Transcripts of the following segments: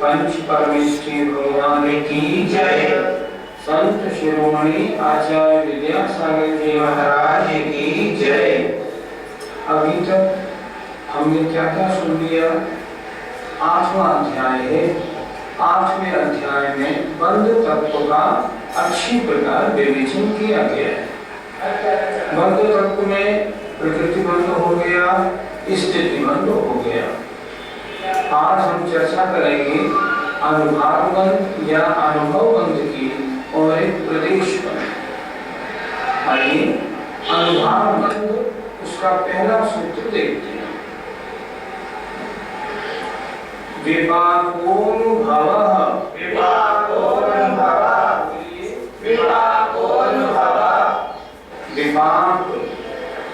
पंच परमेश्वरी भगवान की जय। संत शिरोमणि आचार्य विद्यासागर जी महाराज की जय। अभी तक हमने क्या क्या सुन लिया? 8वां अध्याय है। 8वें अध्याय में बंध तत्व का अच्छी प्रकार विवेचन किया गया है। बंध तत्व में प्रकृति बंध हो गया, स्थिति बंध हो गया। आज हम चर्चा करेंगे अनुभाव बंध या अनुभव बंध की और एक प्रदेश बंध। आइए अनुभाव बंध उसका पहला सूत्र देखते हैं। विपाकोनुभवः।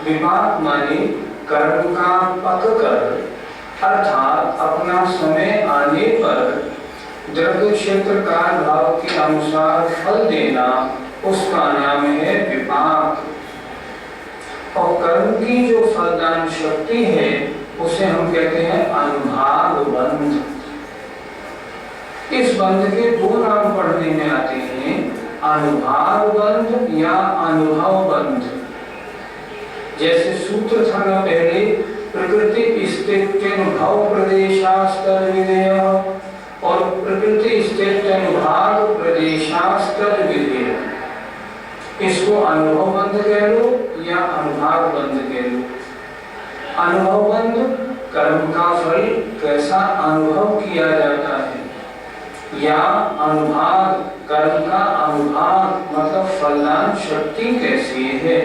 विपाक माने कर्म का पक कर, अर्थात अपना समय आने पर द्रव्य क्षेत्र काल भाव के अनुसार फल देना, उसका नाम है विपाक। और कर्म की जो फलदान शक्ति है उसे हम कहते हैं अनुभाव बंध। इस बंध के दो नाम पढ़ने में आते हैं, अनुभाव बंध या अनुभव बंध। जैसे सूत्र था ना पहले, प्रकृति स्थित्यनुभव प्रदेशास्तर विधेय और प्रकृति स्थित्यनुभाव प्रदेशास्तर विधेय। इसको अनुभव बंध कह लो या अनुभाव बंध कह लो। अनुभव बंध कर्म का फल कैसा अनुभव किया जाता है, या अनुभाव कर्म का अनुभाव मतलब फलदान शक्ति कैसी है।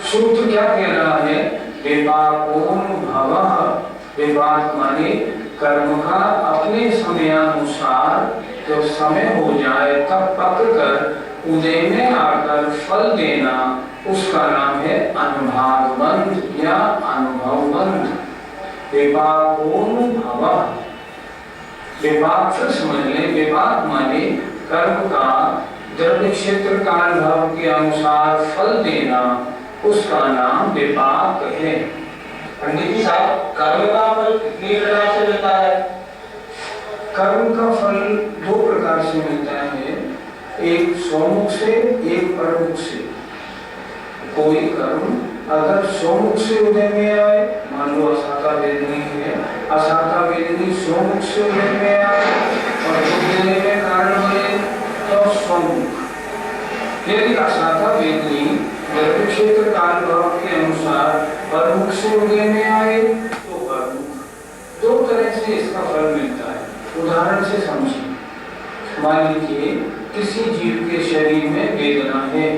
सूत्र क्या कह रहा है? विपाकोनुभवः। विपाक माने कर्म का अपने समयानुसार जब समय हो जाए तब पक कर उदय में आकर फल देना, उसका नाम है अनुभाव बंध या अनुभव बंध। विपाकोनुभवः। विपाक से समझ लें, विपाक माने कर्म का द्रव्य क्षेत्र काल भाव के अनुसार फल देना, उसका नाम विपाक है। पंडित जी साहब, कर्म का फल कितनी प्रकार से मिलता है? कर्म का फल दो प्रकार से मिलता है, एक स्वमुख से, एक परमुख से। कोई कर्म अगर स्वमुख से उदय में आए, मान लो असाता वेदनी है, असाता वेदनी स्वमुख से उदय में आए और उदय में कारण बने तो स्वमुख। यदि असाता वेदनी द्रव्य क्षेत्र काल भाव के अनुसार परमुख से उदय में आए तो परमुख। दो तरह से इसका फल मिलता है। उदाहरण से समझिए, मान लीजिए किसी जीव के शरीर में वेदना है,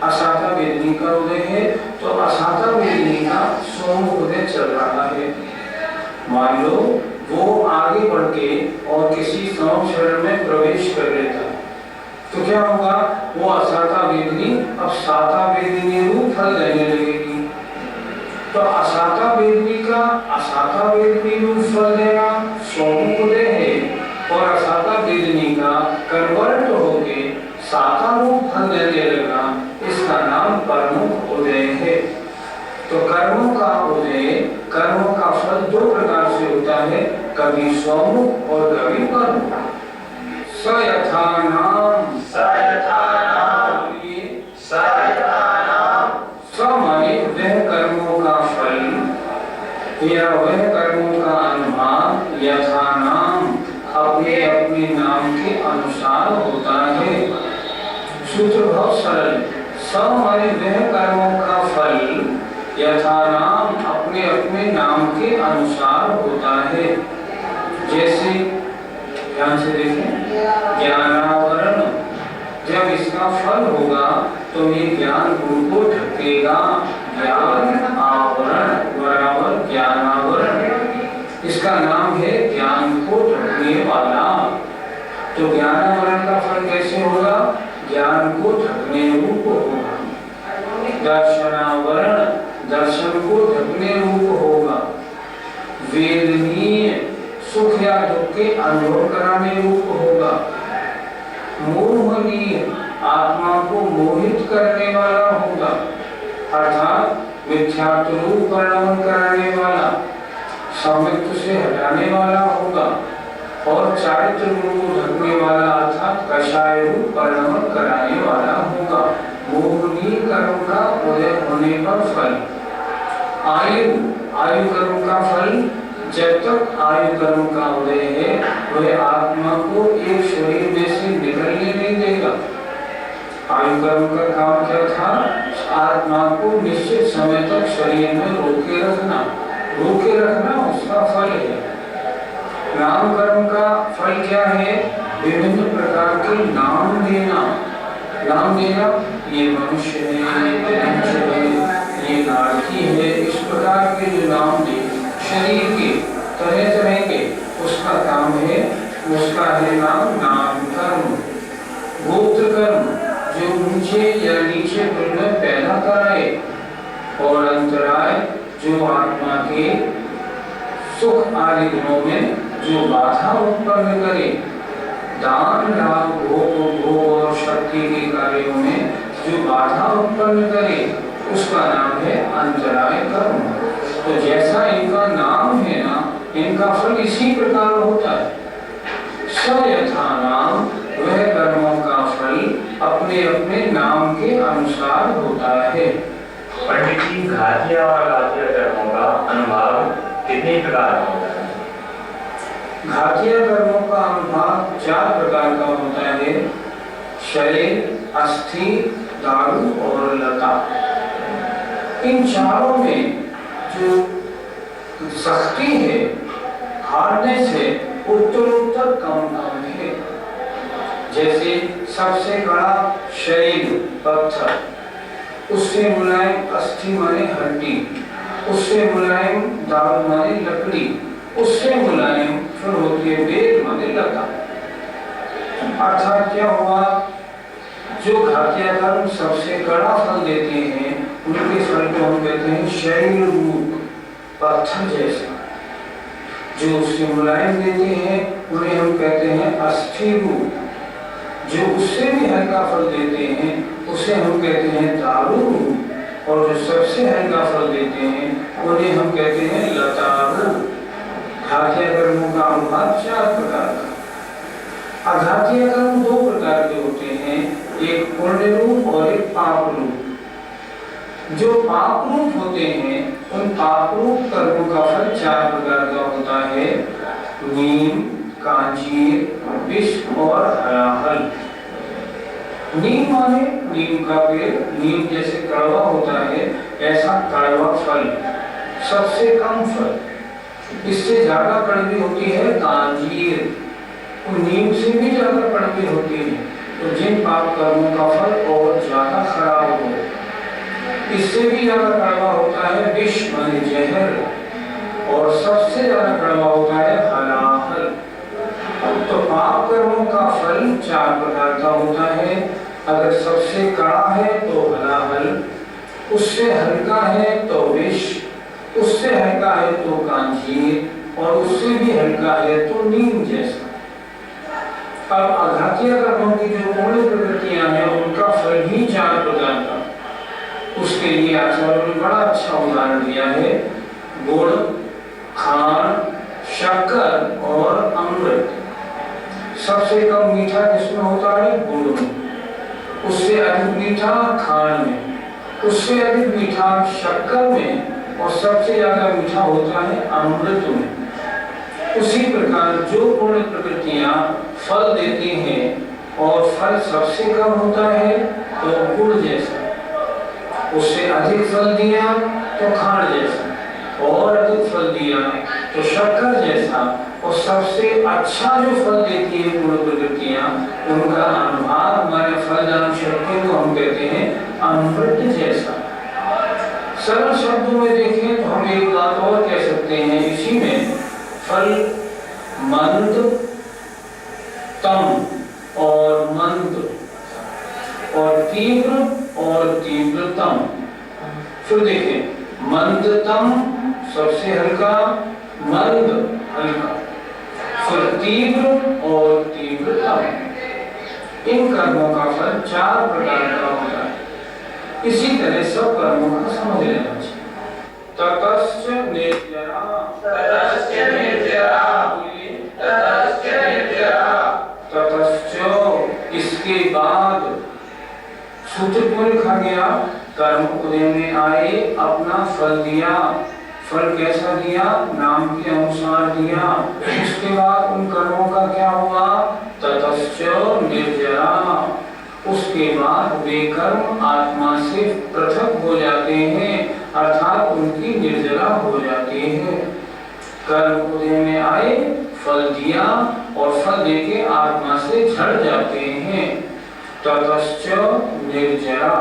असाता वेदनी का उदय है तो असाता वेदनी का स्वमुख उदय चल रहा है। मान लो वो आगे बढ़ के और किसी संशरण में प्रवेश कर लेता है तो क्या होगा? वो असाता वेदनी अब साता वेदनी रूप फल देने लगेगी। तो असाता वेदनी का असाता वेदनी रूप फल देना स्वमुख उदय है और असाता वेदनी का कन्वर्ट होके साता रूप फल देने लगा, इसका नाम परमुख उदय है। तो कर्मों का उदय, कर्मों का फल दो प्रकार से होता है, कभी स्वमुख और कभी परमुख। सयथानाम माने वह कर्मों का फल या वह कर्मों का अनुभाव यथानाम अपने अपने नाम के अनुसार होता है। सूत्र बहुत सरल। स माने वह कर्मों का फल यथानाम अपने अपने नाम के अनुसार होता है। जैसे ध्यान से देखें, ज्ञानावरण, जब इसका फल होगा तो ये ज्ञान गुण को ढकेगा। ज्ञान आवरण बराबर ज्ञानावरण, इसका नाम है ज्ञान को ढकने वाला। तो ज्ञानावरण का फल कैसे होगा? ज्ञान को ढकने रूप होगा। दर्शनावरण, दर्शन को ढकने रूप होगा। वेदनीय, सुख या दुख के अनुभव कराने रूप होगा। मोहनीय, आत्मा को मोहित करने वाला होगा, अर्थात मिथ्यात्व रूप परिणाम कराने वाला, सामित्व से हटाने वाला होगा और चारित्र गुण को ढकने वाला अर्थात कषाय रूप परिणाम कराने वाला होगा। मोहनी कर्म का उदय होने पर फल, आयु कर्म का फल, जब तक आयु कर्म का उदय है वह आत्मा को एक शरीर में से निकलने नहीं देगा। आयु कर्म का काम क्या था? आत्मा को निश्चित समय तक शरीर में रोके रखना उसका फल है। नाम कर्म का फल क्या है? विभिन्न प्रकार के नाम देना, ये मनुष्य है, ये पंच है, ये नारकी है, इस प्रकार के जो नाम दे शरीर के तरह तरह के, उसका काम है, उसका है नाम कर्म। गोत्र कर्म जो ऊंचे या नीचे कुल में पैदा कराए, और अंतराय जो आत्मा के सुख आदि गुणों में जो बाधा उत्पन्न करे। दान लाभ भोग और शक्ति के कार्यों में जो बाधा उत्पन्न करे उसका नाम है अंतराय कर्म। तो जैसा इनका नाम है ना, इनका फल इसी प्रकार होता है। स यथा नाम, वह कर्मों का फल अपने अपने नाम के अनुसार होता है। पंडित जी, घातिया और अघातिया कर्मों का अनुभाव कितने प्रकार का होता है? घातिया कर्मों का अनुभाव 4 प्रकार का होता है। शरीर, अस्थि, दारू और लता। इन चारों में जो सख्ती है, हार्डनेस है, उत्तरोत्तर कम है। जैसे सबसे बड़ा शरीर पत्थर, उससे मुलायम अस्थि माने हड्डी, उससे मुलायम दारू माने लकड़ी, उससे मुलायम फिर होती है वेद माने लता। अर्थात क्या हुआ? जो घातिया कर्म सबसे कड़ा फल देते हैं उनके फल को हम कहते हैं शरीर रूप पत्थर जैसा। जो उससे मुलायम देते हैं उन्हें हम कहते हैं अस्थि रूप। जो उससे भी हल्का फल देते हैं उसे हम कहते हैं दारू रूप। और जो सबसे हल्का फल देते हैं उन्हें हम कहते हैं लता रूप। घातिया कर्मों का अनुभाव 4 प्रकार का। अघातिया कर्म 2 प्रकार के होते हैं, एक पुण्य रूप और एक पाप रूप। जो पाप रूप होते हैं उन पाप रूप कर्मों का फल 4 प्रकार का होता है। नीम, कांजीर, विष और हलाहल। नीम माने नीम का पेड़, नीम जैसे कड़वा होता है ऐसा कड़वा फल, सबसे कम फल। इससे ज्यादा कड़वी होती है कांजीर, तो नीम से भी ज्यादा कड़वी होती है। तो जिन पाप कर्मों का फल और ज्यादा खराब हो, इससे भी ज्यादा कड़वा होता है विष माने जहर, और सबसे ज्यादा कड़वा होता है हलाहल। तो पाप कर्मों का फल 4 प्रकार का होता है। अगर सबसे कड़ा है तो हलाहल, उससे हल्का है तो विष, उससे हल्का है तो कांजीर, और उससे भी हल्का है तो नीम जैसा। अब अघातिया कर्मों की जो पूर्ण प्रकृतियां हैं उनका फल भी 4 प्रकार का। उसके लिए आचार्यों ने बड़ा अच्छा उदाहरण दिया है। गुड़, खांड, शक्कर और अमृत। सबसे कम मीठा किसमें होता है? गुड़ में। उससे अधिक मीठा खांड में, उससे अधिक मीठा शक्कर में, और सबसे ज्यादा मीठा होता है अमृत में। उसी प्रकार जो पूर्ण प्रकृतियां फल देती हैं और फल सबसे कम होता है तो गुड़ जैसा, उससे अधिक फल दिया तो खांड जैसा, और अधिक फल दिया तो शक्कर जैसा, और सबसे अच्छा जो फल देती है पूर्ण प्रकृतियां उनका अनुभाग माने फलदान शक्ति को हम कहते हैं अमृत जैसा। सरल शब्दों में देखें तो हम एक बात और कह सकते हैं इसी में, फल मंद, तम और मंद, और तीव्र और तीव्रतम। फिर देखें, मंदतम सबसे हल्का, मंद हल्का, फिर तीव्र और तीव्रतम। इन कर्मों का फल 4 प्रकार का होता है। इसी तरह सब कर्मों का समझ लेना चाहिए। ततश्च निर्जरा, ततश्च निर्जरा, ततश्च निर्जरा, ततश्च इसके बाद सूत्र क्यों लिखा गया? कर्म उदय में आए, अपना फल दिया। फल कैसा दिया? नाम के अनुसार दिया। उसके बाद उन कर्मों का क्या हुआ? ततश्च निर्जरा, उसके बाद वे कर्म आत्मा से पृथक हो जाते हैं, अर्थात उनकी निर्जरा हो जाते हैं। कर्म उदय में आए, फल दिया और फल देके आत्मा से झड़ जाते हैं। ततश्च निर्जरा,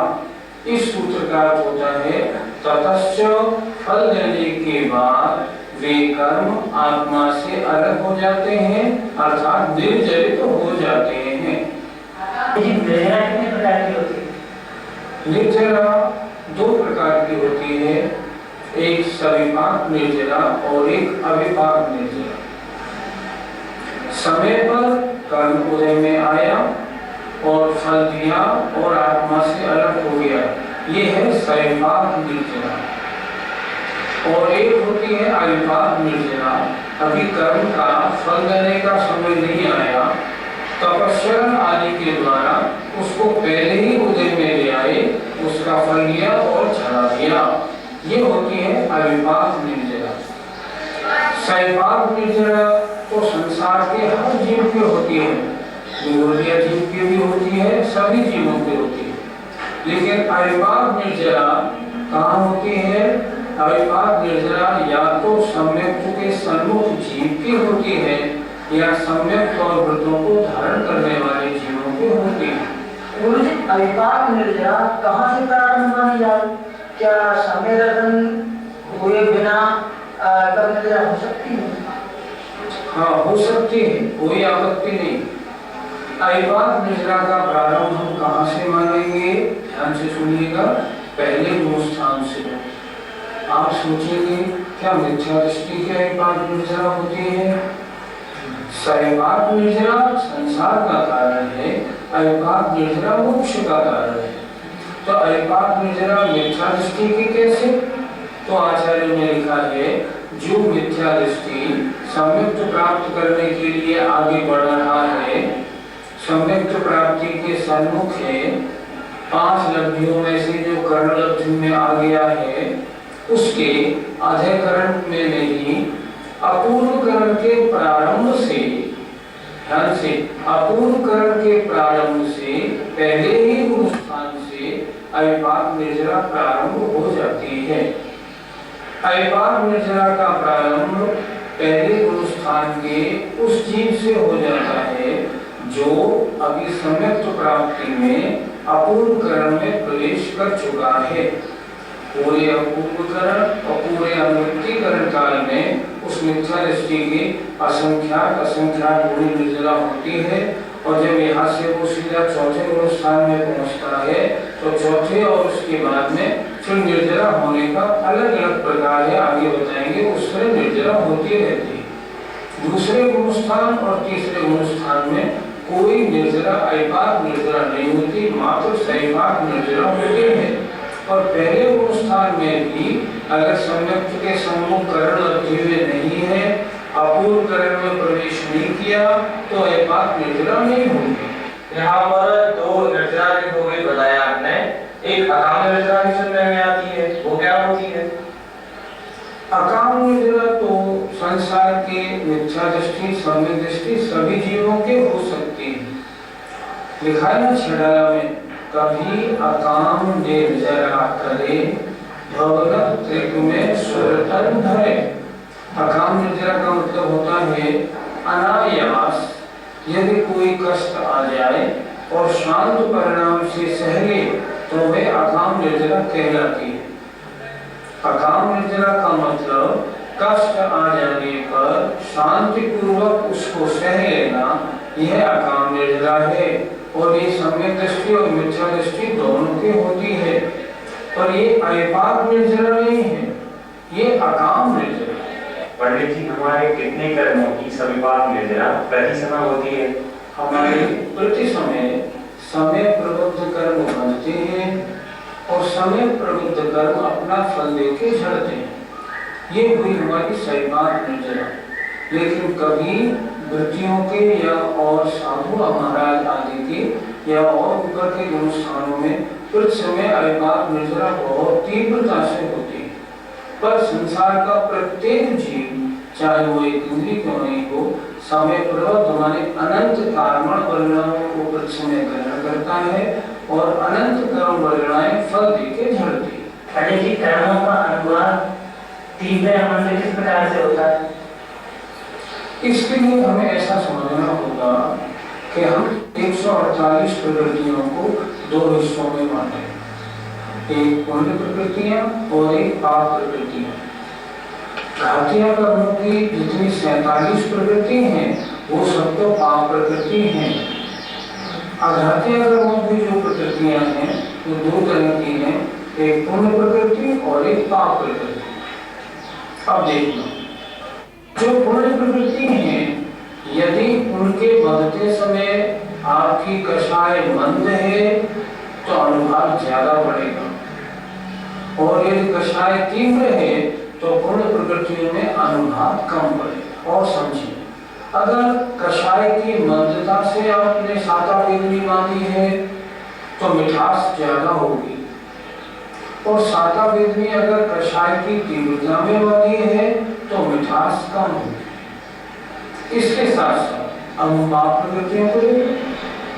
इस सूत्र का अर्थ होता है ततश्च फल देने के बाद वे कर्म आत्मा से अलग हो जाते हैं, अर्थात निर्जरित हो जाते हैं। निर्जरा कितने प्रकार की होती है? निर्जरा 2 प्रकार की होती है, एक सविपाक निर्जरा और एक अविपाक निर्जरा। समय पर कर्म उदय में आया और फल दिया और आत्मा से अलग हो गया, ये है सविपाक निर्जरा। और एक होती है अविपाक निर्जरा, अभी कर्म का फल देने का समय नहीं आया, तपस्या आदि के द्वारा उसको पहले ही उदय में ले आए, उसका फल लिया और चढ़ा दिया, ये होती है अविपाक निर्जरा। सविपाक निर्जरा तो संसार के हर जीव की होती है, निर्जरा जीव की भी होती है, सभी जीवों की होती है। लेकिन अविपाक निर्जरा कहाँ होती है? अविपाक निर्जरा या तो सम्यक के सन्मुख जीव की होती है या सम्यक और व्रतों को धारण करने वाले जीवों की होती है। अविपाक निर्जरा कहाँ से प्रारंभ मानी जाए? क्या समय दर्शन हुए बिना कर्म निर्जरा हो सकती है? हाँ, हो सकती है, कोई आपत्ति नहीं। अविपाक निर्जरा का प्रारंभ हम कहाँ से मानेंगे? ध्यान से सुनिएगा, पहले स्थान से। आप सोचेंगे क्या मिथ्या दृष्टि की अविपाक निर्जरा होती है? सविपाक निर्जरा संसार का कारण है, अविपाक निर्जरा मोक्ष का कारण है। तो अविपाक निर्जरा मिथ्या दृष्टि की कैसे? तो आचार्य ने लिखा है, जो मिथ्या दृष्टि सम्यक प्राप्त करने के लिए आगे बढ़ रहा है, सम्यक प्राप्ति के सन्मुख है, 5 लब्धियों में से जो कर्ण लब्धि में आ गया है, उसके अधिकरण में नहीं, अपूर्व करण के प्रारंभ से, ध्यान से, अपूर्व करण के प्रारंभ से पहले ही गुरु स्थान से अविपाक निर्जरा प्रारंभ हो जाती है। अविपाक निर्जरा का प्रारंभ पहले गुरु स्थान के उस जीव से हो जाता है जो अभी सम्यक प्राप्ति में अपूर्व करण में प्रवेश कर चुका है। पूरे अपूर्वकरण और पूरे अनुवृत्तिकरण काल में उस मिथ्या दृष्टि की असंख्यात गुणी निर्जरा होती है, और जब यहाँ से वो सीधा चौथे गुरु स्थान में पहुँचता है तो चौथे और उसके बाद में फिर निर्जरा होने का अलग अलग प्रकार है, आगे बताएंगे, उससे निर्जरा होती रहती है। दूसरे गुरु स्थान और तीसरे गुरु स्थान में कोई निर्जरा अविपाक निर्जरा नहीं होती, मात्र सविपाक निर्जरा होती है। और पहले गुरु स्थान में भी अगर सम्यक के सम्मुख करण लब्धि में नहीं है, अपूर्व करण में प्रवेश नहीं किया, तो अविपाक निर्जरा नहीं होगी। यहाँ पर 2 निर्जरा के हो गए बताया आपने, एक अकाम निर्जरा भी सुनने में आती है, वो क्या होती है? अकाम निर्जरा तो संसार के मिथ्या दृष्टि, सम्यक दृष्टि सभी जीवों के हो सकती है। लिखा है ना छड़ाला में, कभी अकाम निर्जरा करे भवगत त्रिक में सुरतन धरे। अकाम निर्जरा का मतलब होता है अनायास यदि कोई कष्ट आ जाए और शांत परिणाम से सह ले तो वे अकाम निर्जरा कहलाती है। अकाम निर्जरा का मतलब कष्ट आ जाने पर शांति पूर्वक उसको सह लेना, यह अकाम निर्जरा है। और ये सम्यक दृष्टि और मिथ्या दृष्टि दोनों की होती है, पर ये अविपाक निर्जरा नहीं है, ये अकाम निर्जरा है। पंडित जी, हमारे कितने कर्मों की सविपाक निर्जरा प्रति समय होती है? हमारे प्रति समय समय प्रबुद्ध कर्म बनते हैं और समय प्रबुद्ध कर्म अपना फल देके झड़ते हैं। ये हुई हमारी सैमात निर्जरा। लेकिन कभी वृत्तियों के या और साधु महाराज आदि के या और ऊपर के अनुष्ठानों में कुछ समय अयमात निर्जरा बहुत तीव्रता से होती है। पर संसार का प्रत्येक जीव, चाहे वो एक इंद्रिय क्यों नहीं हो, समय प्रबुद्ध माने अनंत कर्मण परिणामों को प्रतिसमय ग्रहण करता है और अनंत कर्म परिणाम फल देके झड़ती है। पंडित जी, कर्मों का अनुवाद तीव्र मंत्र किस प्रकार से होता है? इसके लिए हमें ऐसा समझना होगा कि हम 148 प्रकृतियों को दो हिस्सों में बांटे, एक पुण्य प्रकृतियां और एक पाप प्रकृतियां। घातियां कर्मों की जितनी 47 प्रकृति हैं वो सब तो पाप प्रकृति हैं। अघातिया कर्मों की जो प्रकृतियां हैं वो दो तरह की हैं, एक पुण्य प्रकृति और एक पाप प्रकृति। अब देखना, जो पुण्य प्रकृति हैं, यदि उनके बढ़ते समय आपकी कषाय मंद है तो अनुभाग ज्यादा बढ़ेगा, और यदि कषाय तीव्र है तो पुण्य प्रकृतियों में अनुभाग कम बढ़ेगा। और समझिए, अगर कषाय की मंदता से आपने साता वेदनी बांधी है तो मिठास ज्यादा होगी, और साता वेदनी अगर कषाय की तीव्रता में बांधी है तो मिठास कम होगी। इसके साथ साथ हम पाप प्रकृतियों को देखें।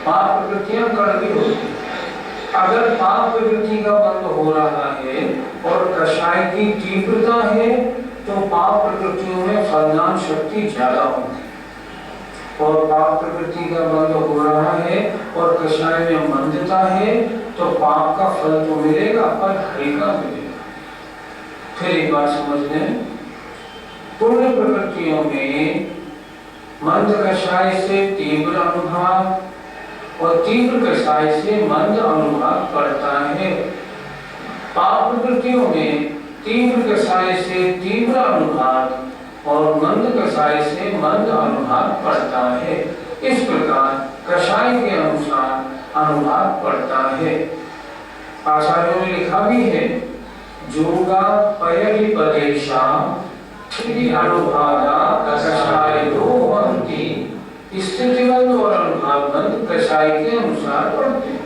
पाप प्रकृतियां कड़वी होती है। अगर पाप प्रकृति का बंध हो रहा है और कषाय की तीव्रता है तो पाप प्रकृतियों में फलदान शक्ति ज्यादा होगी, और पाप प्रकृति का बंध हो रहा है और कषाय में मंदता है तो पाप का फल तो मिलेगा पर हल्का मिलेगा। फिर एक बात समझ लें, पुण्य प्रकृतियों में मंद कषाय से तीव्र अनुभाग और तीव्र कषाय से मंद अनुभाग पड़ता है। पाप प्रकृतियों में तीव्र कषाय से तीव्र अनुभाग और मंद कषाय से मंद अनुभाग पड़ता है। इस प्रकार कषाय के अनुसार अनुभाग पड़ता है। आचार्यों ने लिखा भी है, जोगा पयली पदेशा अनुभागा कषाय दो हंती, स्थितिबंध और अनुभागबंध कषाय के अनुसार पढ़ते हैं।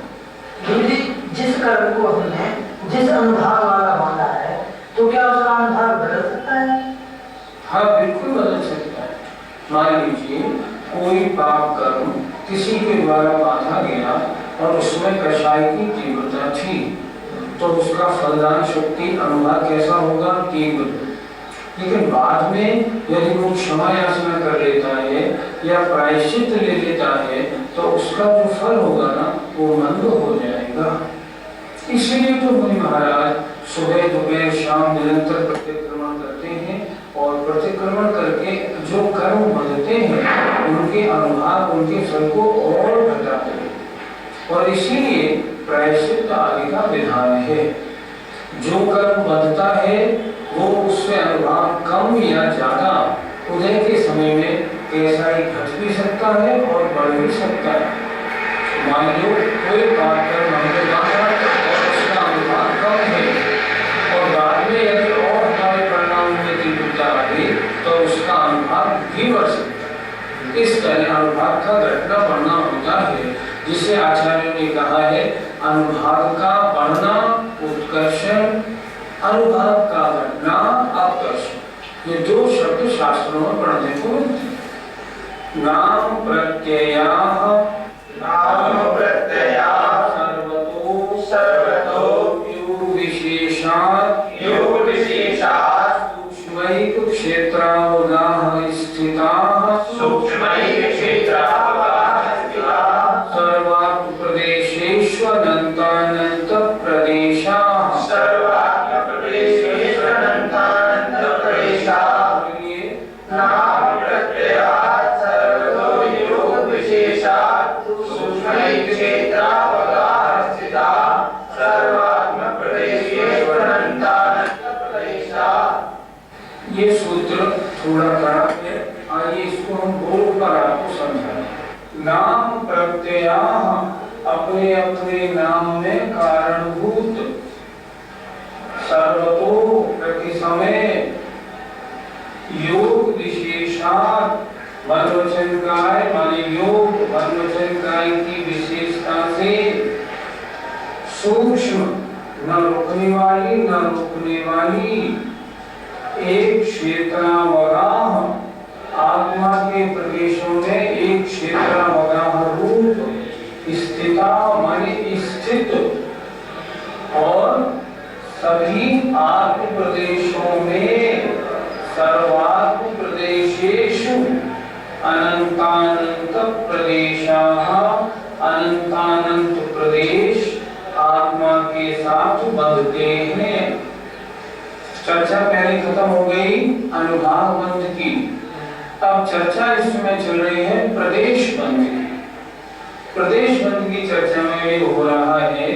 जिस कर्म को हमने जिस अनुभाग वाला बांधा है तो क्या उसका अनुभाग बदल सकता है? हाँ, बिल्कुल बदल सकता है। मान लीजिए कोई पाप कर्म किसी के द्वारा बांधा गया और उसमें कषाय की तीव्रता थी तो उसका फलदान शक्ति अनुभाग कैसा होगा? तीव्र। लेकिन बाद में यदि वो क्षमा याचना कर लेता है या प्रायश्चित ले लेता है तो उसका जो फल होगा ना वो मंद हो जाएगा। इसलिए तो मुनि महाराज सुबह दोपहर शाम निरंतर प्रतिक्रमण करते हैं और प्रतिक्रमण करके जो कर्म बंधते हैं उनके अनुभाग उनके फल को और घटाते हैं, और इसीलिए प्रायश्चित आदि का विधान है। जो कर्म बंधता है वो उससे अनुभाग कम या ज्यादा उदय के समय में कैसा ही घट भी सकता है और बढ़ भी सकता है। मान लो कोई पाप कर्म हमने बांधा और उसका अनुभाग कम है और बाद में यदि और हमारे परिणाम में तीव्रता आ गई तो उसका अनुभाग भी बढ़ सकता है। इस तरह अनुभाग का घटना बढ़ना होता है, जिसे आचार्यों ने कहा है अनुभाग का बढ़ना उत्कर्षण, अनुभाग का घटना अपकर्षण। ये दो शब्द शास्त्रों में पढ़ने को मिलते हैं। नाम प्रत्यया सर्वतो योग विशेषात् सूक्ष्मैक क्षेत्रावगाः स्थिताः सर्वात्म प्रदेशेषु अनंतानंत प्रदेशाः ये सूत्र थोड़ा कड़ा है, आइए इसको हम बोल कर आपको समझाएं। नाम प्रत्यया अपने अपने नाम में कारणभूत, सर्वतो प्रति समय, योग विशेषात वनवचन काय माने योग वनवचन काय की विशेषता से सूक्ष्म न रुकने वाली न रुकने वाली एक क्षेत्रावगाह आत्मा के प्रदेशों में एक क्षेत्रावगाह रूप स्थिता माने स्थित और सभी आत्म प्रदेशों में सर्वात्म प्रदेशेषु अनंतानंत प्रदेशाः अनंतानंत प्रदेश आत्मा के साथ बंधते हैं। चर्चा पहले खत्म हो गई अनुभाग बंध की, अब चर्चा इस समय चल रही है प्रदेश बंध की। प्रदेश बंध की चर्चा में ये हो रहा है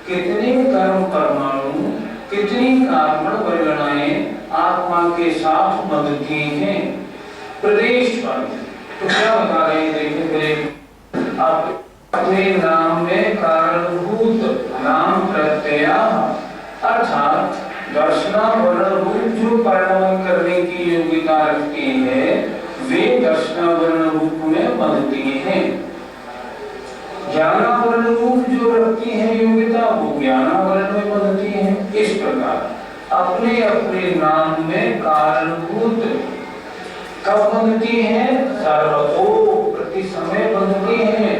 कितने कर्म परमाणु कितनी कारण परिगणाएं आत्मा के साथ बंधती हैं। प्रदेश बंध तो क्या बता रहे हैं देखिए, आप अपने नाम में कारणभूत नाम प्रत्यया अर्थात दर्शनावरण रूप जो परिणाम करने की योग्यता रखती है वे दर्शनावरण रूप में बंधती हैं। ज्ञानावरण रूप जो रखती है योग्यता वो ज्ञानावरण में बंधती है। इस प्रकार अपने अपने नाम में कारणभूत कब बंधती है? सर्वतो प्रति समय बंधती है।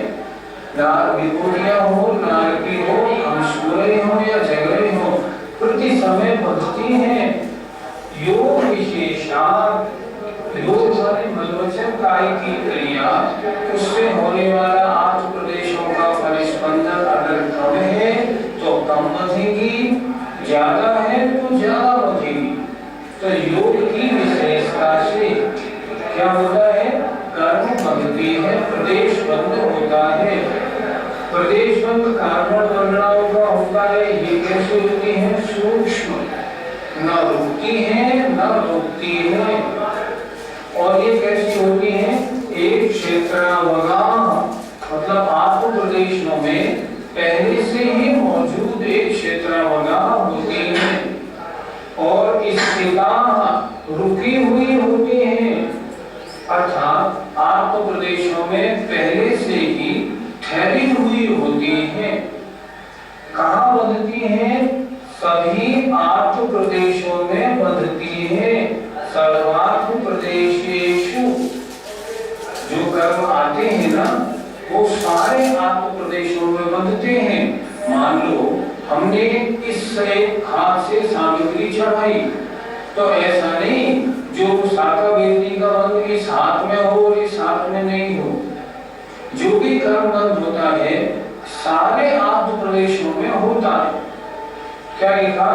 नार विभूतियां हो नारकी हो हम सूर्य हो या जगह हो प्रति समय बंधती है। योग विशेषात योग वाले मनोवचन काय की क्रिया उससे होने वाला आठ प्रदेशों का परिस्पंदन अगर कम है तो कम बंधेगी, ज्यादा है तो ज्यादा बंधेगी। तो योग की विशेषता से क्या होता है? कर्म बंधती है, प्रदेश बंध होता है। प्रदेश बंध कारण वर्णाओं का होता है। ये कैसे होती है? सूक्ष्म, न रुकती है न रोकती है। और ये कैसी होती है? एक क्षेत्रावगाह मतलब आत्म प्रदेशों में पहले से ही मौजूद एक क्षेत्रावगाह होती है और स्थिता रुकी हुई होती है। अर्थात आत्म प्रदेशों में पहले से ही ठहरी हुई होती है। कहाँ बंधती है? सभी आत्म प्रदेशों में बंधती है। सर्वात्म प्रदेशेषु जो कर्म आते हैं ना वो सारे आत्म प्रदेशों में बंधते हैं। मान लो हमने इस हाथ से सामग्री चढ़ाई तो ऐसा नहीं जो शाखा बेचने का बंध इस हाथ में हो और इस हाथ में नहीं हो। जो भी कर्म बंध होता है सारे आत्म प्रदेशों में होता है। क्या लिखा?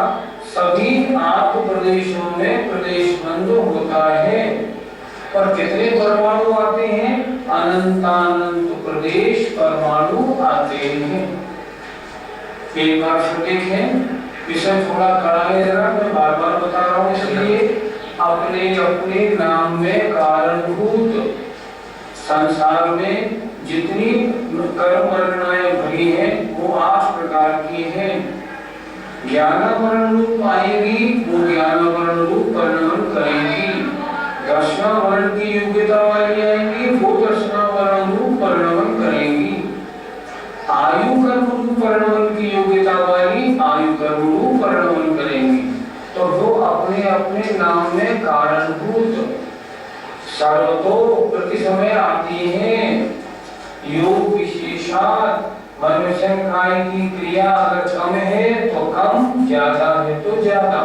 सभी आत्म प्रदेशों में प्रदेश बंध होता है। और कितने परमाणु आते हैं? अनंतानंत प्रदेश परमाणु आते हैं। एक बार फिर देखें, विषय थोड़ा कड़ा है जरा, मैं बार बार बता रहा हूँ इसलिए। अपने अपने नाम में कारणभूत संसार में जितनी कर्म वर्णाएं भरी हैं वो 8 प्रकार की हैं। ज्ञानावरण रूप आएगी वो ज्ञानावरण रूप परिणाम करेंगी। दर्शनावरण की योग्यता वाली आएंगी वो दर्शनावरण रूप परिणाम करेंगी। आयु कर्म रूप परिणाम की योग्यता वाली आयु कर्म रूप परिणाम करेंगी। तो वो अपने अपने नाम में कारणभूत सर्वतो प्रति समय आती हैं। योग विशेषात मनोवचन काय की क्रिया अगर कम है तो कम, ज्यादा है तो ज्यादा।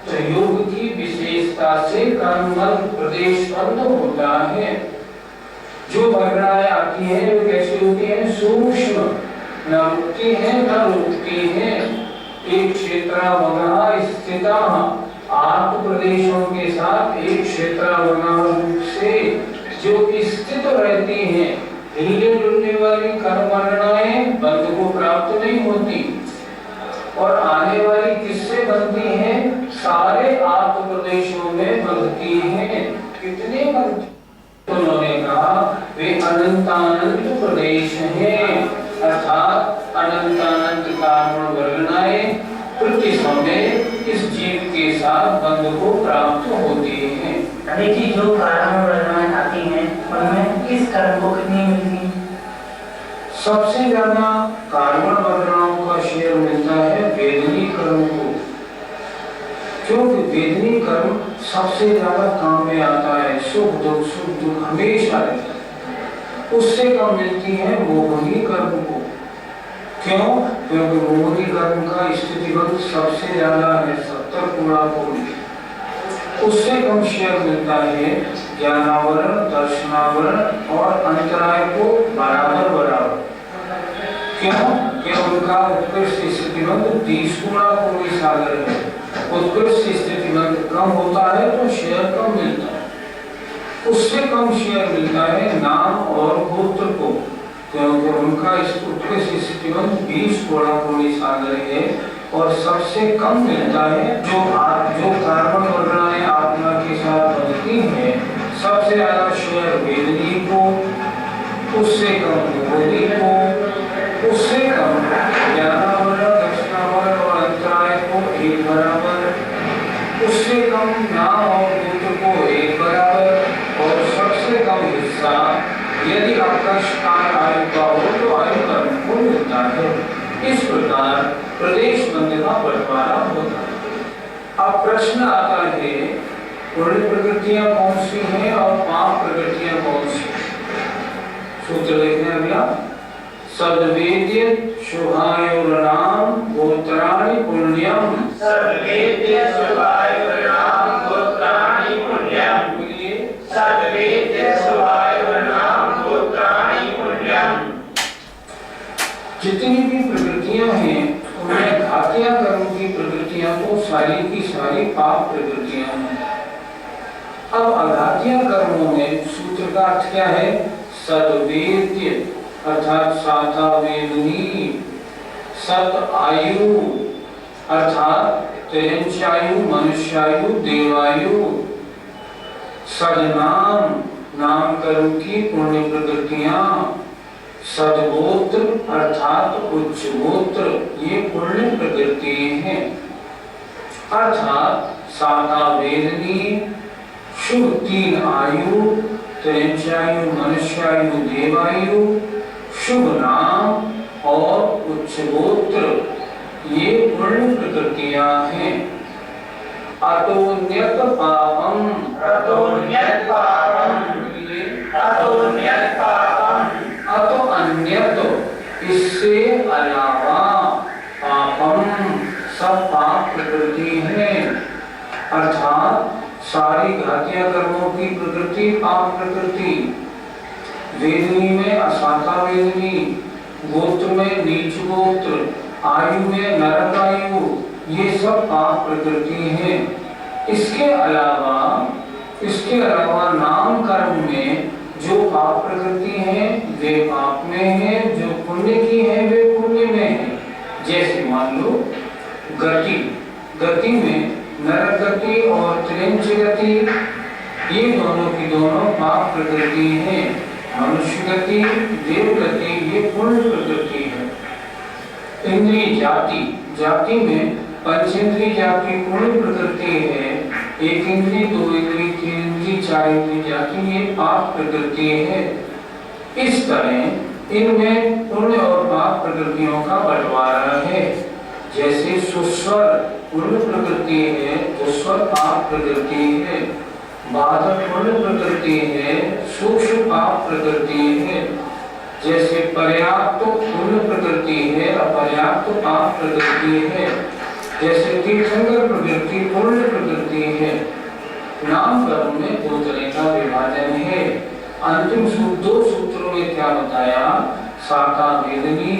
तो योग की विशेषता से कर्म प्रदेश बंध होता है। जो परिगणाएं आती हैं वो कैसी होती हैं? सूक्ष्म, न रुकती है न रोकती है। एक क्षेत्रावगाह स्थिता आत्म प्रदेशों के साथ एक क्षेत्रावगाह रूप से जो स्थित रहती हैं। हिलने डुलने वाली कर्म वर्णाएं बंध को प्राप्त नहीं होती और आने वाली किससे बनती हैं? सारे आत्म प्रदेशों में बनती हैं। कितने बनती? उन्होंने कहा वे अनंतानंत को प्राप्त होती हैं। अरे जी, जो कारण वर्णाएं आती हैं उनमें किस कर्म को कितनी मिलती है? सबसे ज्यादा कार्बन वर्णाओं का शेयर मिलता है वेदनी कर्म को, क्योंकि वेदनी कर्म सबसे ज्यादा काम में आता है, सुख दुख हमेशा रहता है। उससे कम मिलती है मोहनी कर्म को। क्यों? क्योंकि मोहनी कर्म का स्थितिबंध सबसे ज्यादा है, 70 गुणा पूर्ण। उससे कम शेयर मिलता है ज्ञानावरण, दर्शनावरण और अंतराय को बराबर। क्यों? कि उनका उत्कृष्ट स्थितिबंध 30 गुणा पूर्ण सागर है। उत्कृष्ट स्थितिबंध कम होता है तो शेयर कम मिलता है। उससे कम शेयर मिलता है नाम और गोत्र को, क्योंकि उनका उत्कृष्ट स्थितिबंध 20 गुणा पूर्ण सागर है। और सबसे कम मिलता है जो कार्बन वर्णाएं आत्मा के साथ बनती हैं, सबसे ज्यादा शेयर वेदनी को, उससे कम मोहनी को, उससे कम ज्ञानावरण, दर्शनावरण और अंतराय को 1 बराबर, उससे कम नाम और गोत्र को 1 बराबर, और सबसे कम हिस्सा यदि आपका स्थान आयु का हो तो आयु कर्म को मिलता है। इस प्रकार प्रदेश बंद का बंटवारा होता है। अब प्रश्न आता है पुण्य प्रकृतियां कौन सी हैं और पाप प्रकृतियां कौन सी? सूत्र लिखने अगला, सद्वेद्य शुभायुर्नाम गोत्राणि पुण्यम। सद्वेद्य शुभायुर्नाम गोत्राणि पुण्यम। सद्वेद्य शुभायुर्नाम गोत्राणि पुण्यम। जितनी भी प्रकृतियां हैं उनमें घातिया कर्म की प्रकृतियां तो सारी की सारी पाप प्रकृतियां हैं। अब अघातिया कर्मों में सूत्र का अर्थ क्या है? सद्वेद्य अर्थात साता वेदनी, सत आयु अर्थात त्रिंचायु, मनुष्यायु, देवायु, सदनाम नाम कर्म की पुण्य प्रकृतियां, सदगोत्र अर्थात उच्च गोत्र, ये पुण्य प्रकृति हैं। अर्थात साता वेदनी, शुभ 3 आयु, त्रिंचायु, मनुष्यायु, देवायु, शुभ नाम और उच्च गोत्र, ये पुण्य प्रकृतियां हैं। अतोन्यत पापम, अतोन्यत पापम, अतोन्यत पापम, अतो अन्यत इससे अलावा पापम सब पाप प्रकृति है। अर्थात सारी घातिया कर्मों की प्रकृति पाप प्रकृति। वेदनी में असाता वेदनी, गोत्र में नीच गोत्र, आयु में नरक आयु, ये सब पाप प्रकृति है। इसके अलावा नाम कर्म में जो पाप प्रकृति है वे पाप में है, जो पुण्य की है वे पुण्य में है। जैसे मान लो गति में नरक गति और त्रिंच गति, ये दोनों की दोनों पाप प्रकृति है। मनुष्य गति, देव गति, ये पुण्य प्रकृति है। इंद्रिय जाति में पंचेंद्रिय जाति पुण्य प्रकृति है। 1 इंद्रिय, 2 इंद्रिय, 3 इंद्रिय, 4 इंद्रिय जाति, ये पाप प्रकृति है। इस तरह इनमें पुण्य और पाप प्रकृतियों का बंटवारा है। जैसे सुस्वर पुण्य प्रकृति है, दुस्वर पाप प्रकृति है। बाधक पुण्य प्रकृति है, सूक्ष्म पाप प्रकृति है। जैसे पर्याप्त पुण्य प्रकृति है, अपर्याप्त पाप प्रकृति है। जैसे तीर्थंकर प्रकृति पुण्य प्रकृति है। नाम कर्म में 2 तरह का विभाजन है। अंतिम 2 सूत्रों में क्या बताया? साता वेदनी